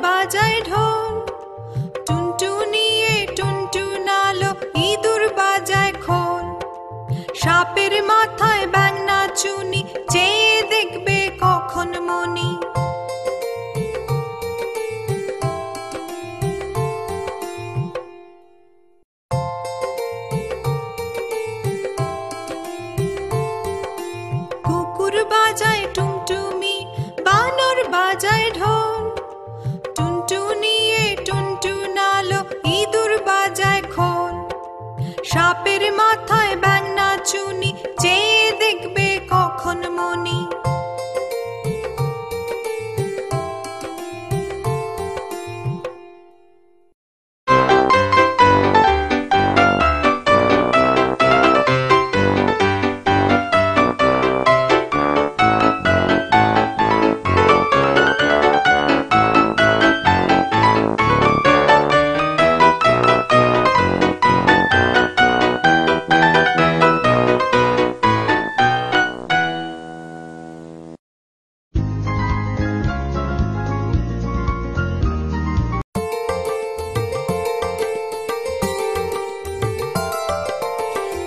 বাজায় ঢোল, টুনটুনিয়ে টুনটুনালো, ইঁদুর বাজায় খোল। সাপের মাথায় ব্যাঙ নাচুনি, চেয়ে দেখবে কখন মনি। কুকুর বাজায় টুমটুমি, বানর বাজায় ঢোল, টুনটুনিয়ে টুনটুনালো, ইঁদুর বাজায় খোল। সাপের মাথায় ব্যাঙ নাচুনি, চেয়ে দেখবে কখন মনি।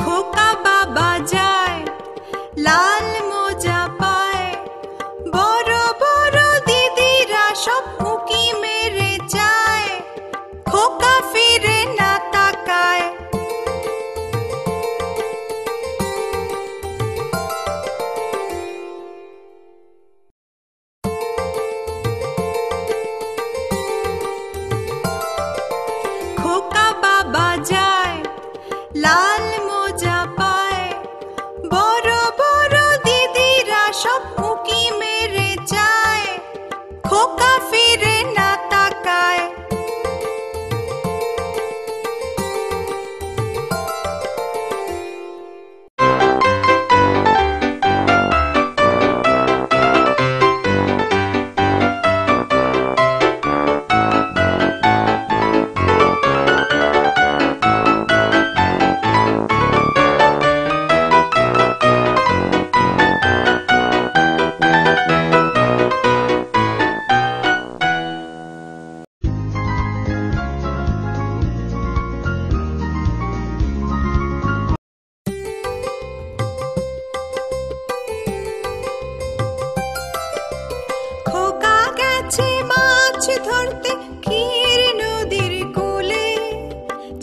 খোকা বাবা যায়, লাল মোজা পায়, বড় বড় দিদিরা সব উঁকি মেরে যায়। খোকা ফিরে না তাকায়। খোকা বাবা যায়, লাল মোজা পায়, বড় বড় দিদিরা সব উঁকি মেরে যায়। খোকা ফিরে না তাকায়। খোকা গেছে মাছ ধরতে ক্ষীর নদীর কোলে,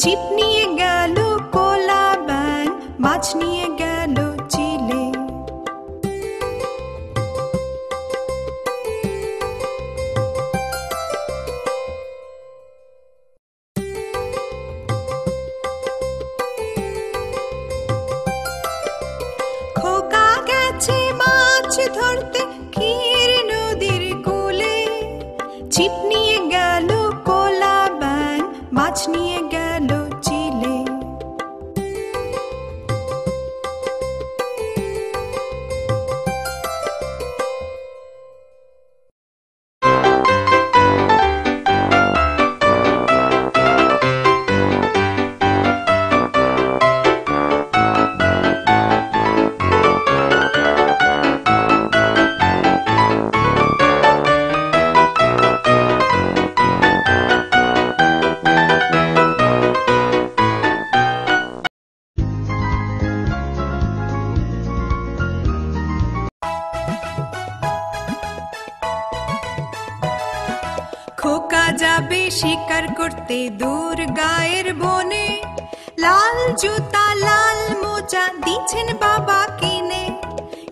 ছিপ নিয়ে গেল কোলা ব্যাঙ, মাছ নিয়ে গেল চিলে। খোকা গেছে মাছ ধরতে ক্ষীর নদীর কোলে, ছিপ নিয়ে গেল কোলা ব্যাঙ, মাছ নিয়ে গেল চিলে। খোকা যাবে শিকার করতে দূর গায়ের বনে, লাল জুতা লাল মোজা দিচ্ছেন বাবা কিনে।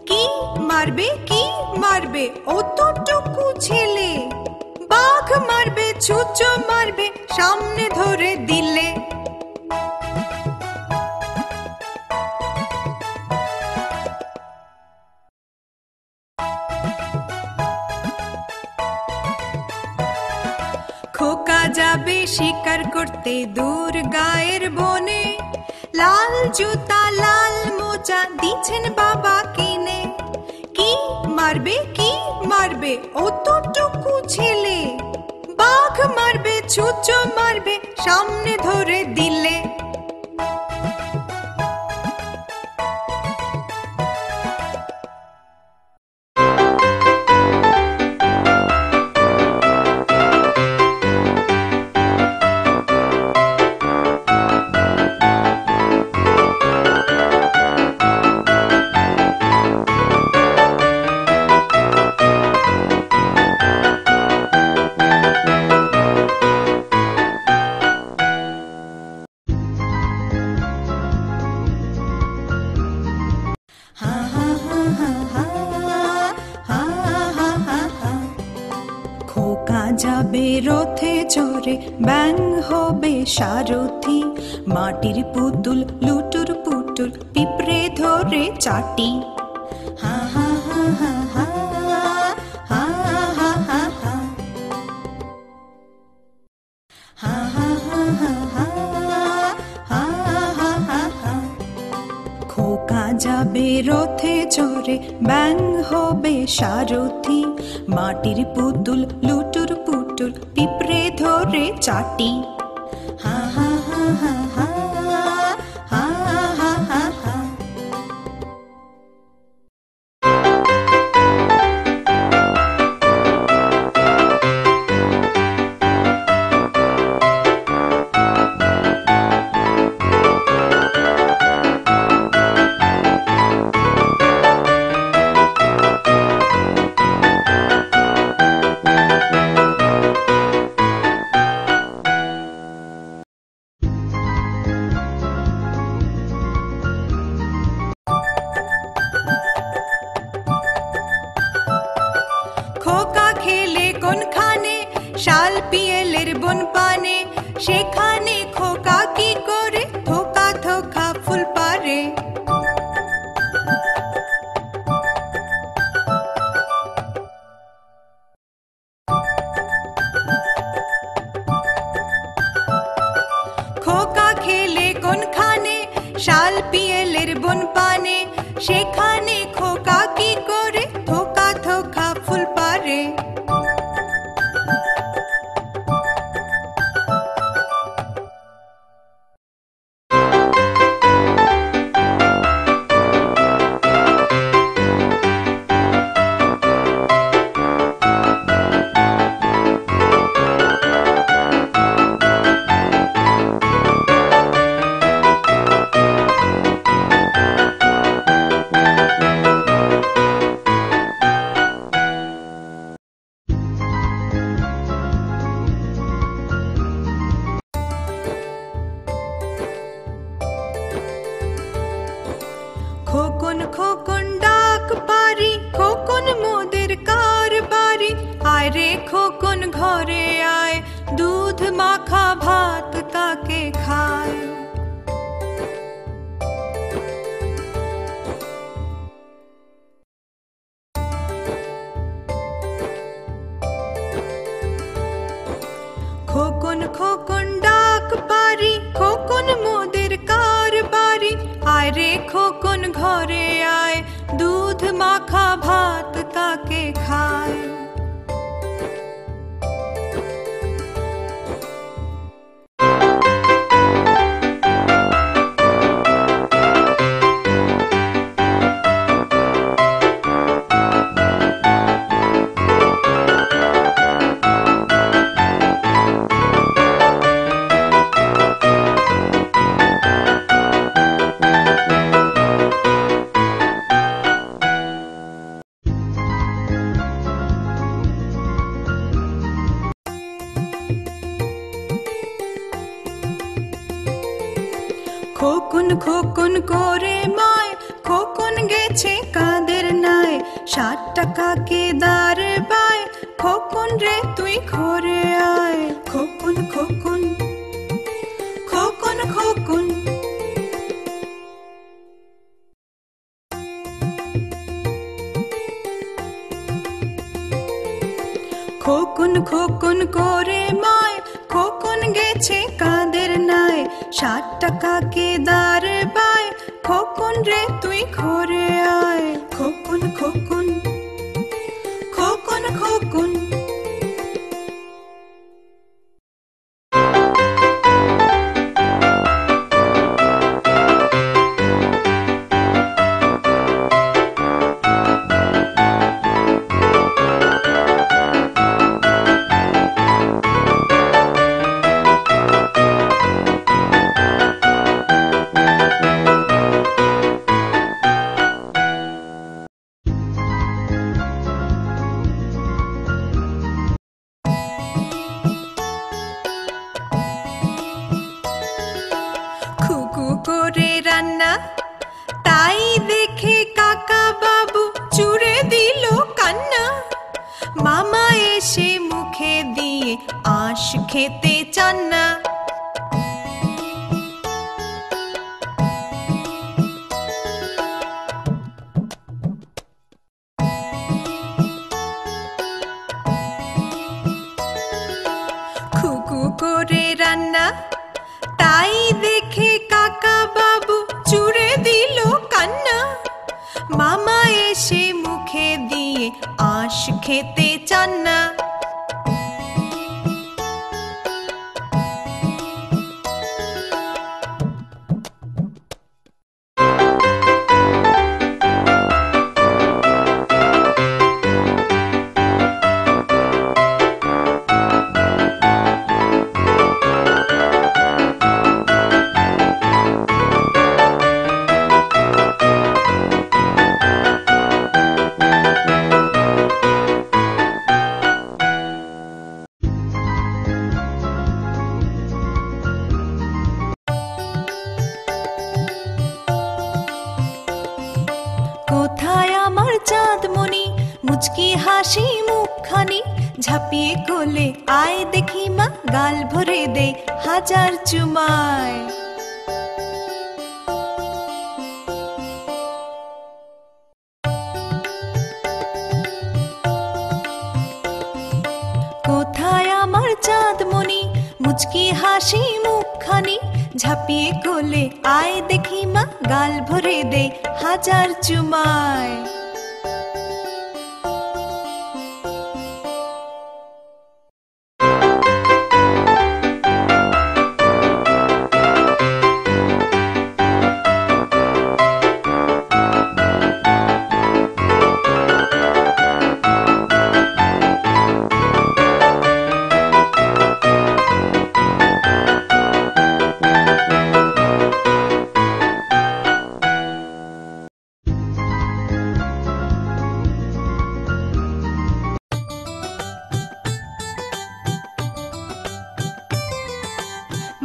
কি মারবে অতটুকু ছেলে, বাঘ মারবে ছুঁচো মারবে সামনে ধরে দিলে। খোকা যাবে শিকার করতে দূর গায়ের বনে, লাল জুতা লাল মোজা দিচ্ছেন বাবা কিনে। কি মারবে অতটুকু ছেলে, বাঘ মারবে ছুঁচো মারবে সামনে ধরে দিলে। রথে চড়ে ব্যাং হবে সারথি, মাটির পুতুল লুটুর পুটুল পিঁপড়ে ধরে চাটি। হা হা হা হা হা হা হা হা হা হা হা হা হা হা হা হা হা। খোকা যাবে রথে চড়ে ব্যাং হবে সারথি, মাটির পুতুল লুটুর পুটুল পিঁপড়ে ধরে চাটি। হা হা হা হা হা হা হা হা হা। শাল পিয়েলের বন পানে, সেখানে খোকা কি করে থোকা থোকা ফুল পারে। খোকা খেলে কোনখানে শাল পিয়েলের বন পানে, সেখানে খোকা কি করে থোকা থোকা ফুল পারে। খোকন খোকন ডাক পারি, খোকন মোদের কার বাড়ি, আয় রে খোকন ঘরে আয়, দুধ মাখা ভাত কাকে খায়। খোকন খোকন ডাক পারি, খোকন মোদের কার বাড়ি, আয় রে খোকন ঘরে আয়, দুধ মাখা ভাত কাকে খায়। খোকন খোকন করে মায়, খোকন গেছে কাদের নাই, 60 টাকাকে দাঁড়ে বায়, খোকন রে তুই ঘরে আয়। খোকন খোকন খোকন খোকন খোকন খোকন করে মায়, খোকন গেছে কাদের নাই, 60 টাকাকে দাঁড়ে বায়, খোকন রে তুই ঘরে আয়। খোকন খোকন খোকন খোকন আঁশ খেতে চান না। খুকু করে রান্না, তাই দেখে কাকা বাবু চুড়ে দিল কান্না। মামা এসে মুখে দিয়ে আঁশ খেতে চান না। কোথায় আমার চাঁদমণি, মুচকি হাসি মুখখানি, ঝাঁপিয়ে কোলে আয় দেখি মা, গাল ভরে দে হাজার চুমায়। কোথায় আমার চাঁদমণি, মুচকি হাসি মুখখানি, ঝাঁপিয়ে কোলে আয় দেখি মা, গাল ভরে দে হাজার চুমায়।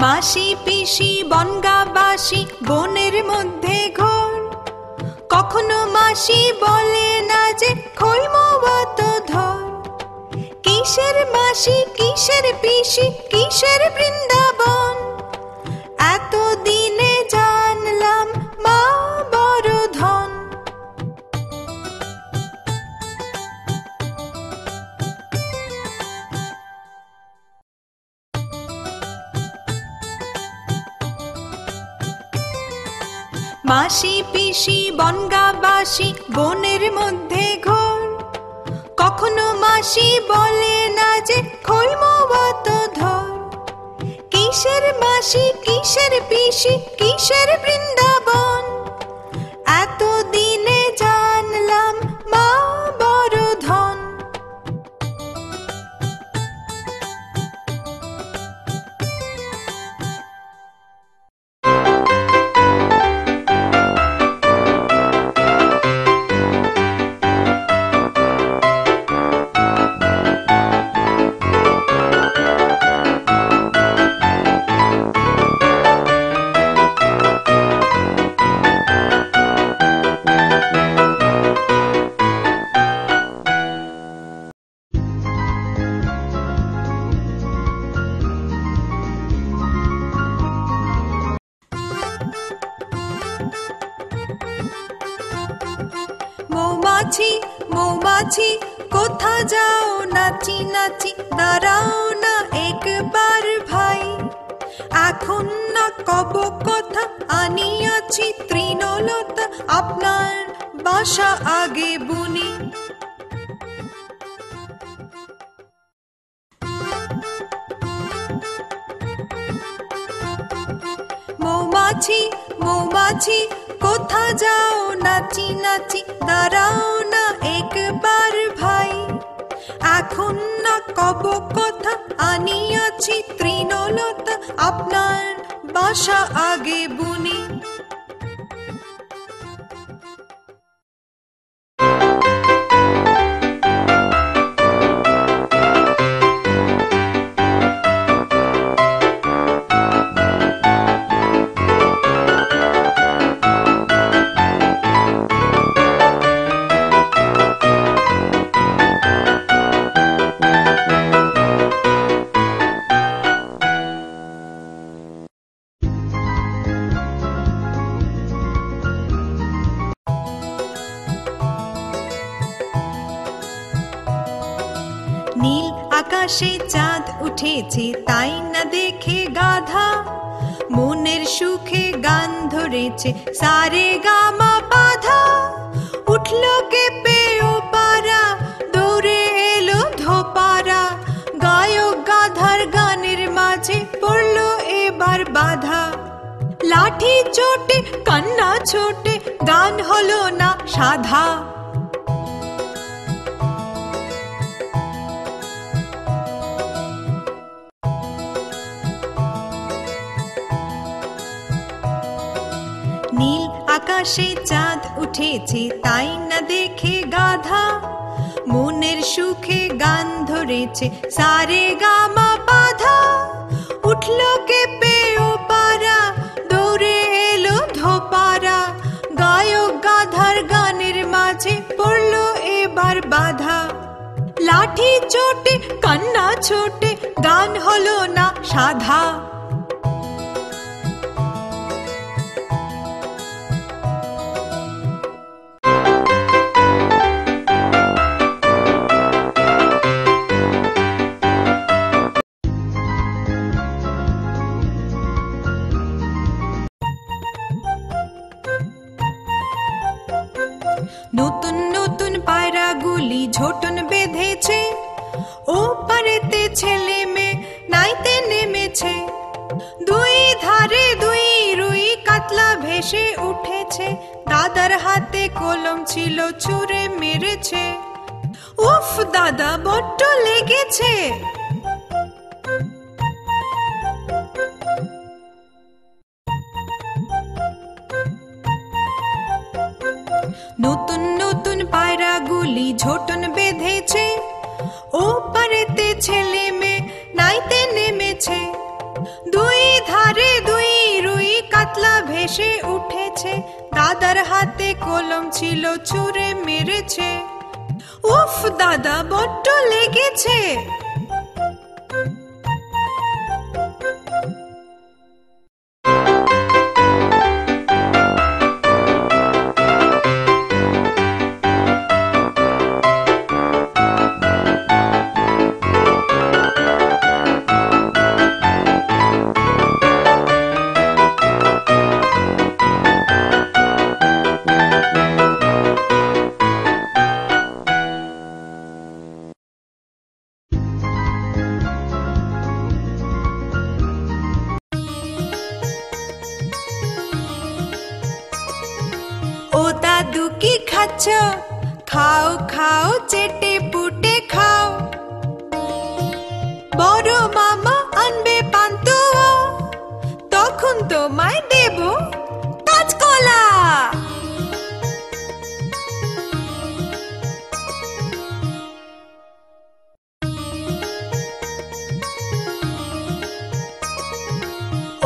মাসি পিসি বনগা বাসি বনের মধ্যে ঘোর, কখনো মাসি বলে না যে খৈমবত ধর। কিসের মাসি কিসের পিসি কিসের বৃন্দাবন, এত দিনে জানলাম মা বড় ধন। মাসি পিসি বনগা বাসি বনের মধ্যে ঘোর, কখনো মাসি বলে না যে খৈমবত ধর। কিসের মাসি কিসের পিসি কিসের বৃন্দাবন, এত দিনে জানলাম মা বড় ধন। মৌমাছি মৌমাছি কোথা যাও নাচি নাচি, দাঁড়াও না একবার ভাই। এখন না কব কথা আনিয়াছি তৃণলতা, আপনার বাসা আগে বুনি। মৌমাছি মৌমাছি কোথা যাও নাচি নাচি, দাঁড়াও না একবার ভাই। এখন না কব কথা আনিয়াছি তৃণলতা, আপনার বাসা আগে বুনি। আকাশে চাঁদ উঠেছে তাই না দেখে গাধা, মনের সুখে গান ধরেছে সারে গামা বাধা। উঠলো কেঁপে ও পারা, দৌড়ে এলো ধোপারা, গায়ক গাধার গানের মাঝে পড়লো এবার বাধা। লাঠি চোটে কান্না ছোটে গান হলো না সাধা। নীল আকাশে চাঁদ উঠেছে তাই না দেখে গাধা, মনের সুখে গান ধরেছে সারে গামা বাধা। উঠলো কেঁপে ও পারা, দৌড়ে এলো ধোপারা, গায়ক গাধার গানের মাঝে পড়লো এবার বাধা। লাঠি চোটে কান্না ছোটে গান হলো না সাধা। নতুন নতুন পায়রাগুলি ঝোটন বেঁধেছে, ও পারেতে ছেলে মেয়ে নাইতে নেমেছে। দুই ধারে দুই রুই কাতলা ভেসে উঠেছে, দাদার হাতে কলম ছিল ছুঁড়ে মেরেছে। উফ দাদা বড্ড লেগেছে। নতুন নতুন পায়রাগুলি ঝোটন বেঁধেছে, ও পারেতে ছেলে মেয়ে নাইতে নেমেছে। দুই ধারে দুই রুই কাতলা ভেসে উঠেছে, দাদার হাতে কলম ছিল ছুঁড়ে মেরেছে। উফ দাদা বড্ড লেগেছে। ও দাদু কি খাচ্ছ? খাও খাও চেটে পুটে খাও। বড় মামা আনবে পান্তুয়া, তখন তোমায় দেব কাঁচকলা।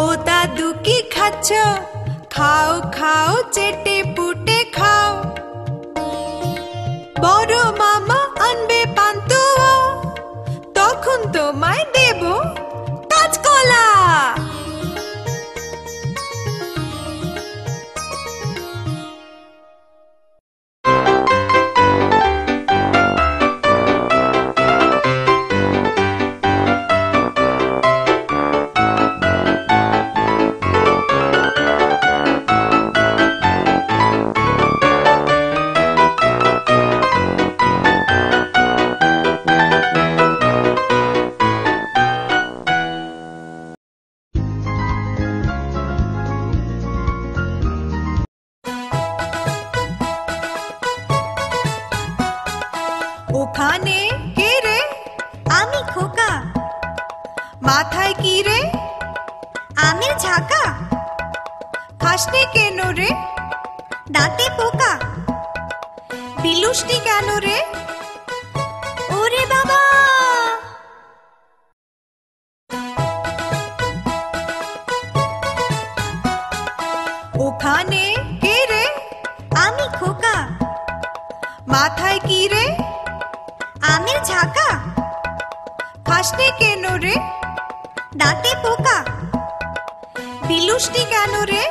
ও দাদু কি খাচ্ছ? খাও খাও চেটে পুটে খাও। বড় মামা আনবে পান্তুয়া, তখন তোমায় দেব কাঁচকলা। ওখানে কে রে? আমি খোকা। মাথায় কি রে? আমের ঝাঁকা। খাসনি কেন রে? দাঁতে পোকা। বিলুসনি কেন রে? ওরে বাবা! ওখানে কে রে? আমি খোকা। মাথায় কি রে? আমের ঝাঁকা। খাসনি কেন রে? দাঁতে পোকা। বিলুসনি কেন রে?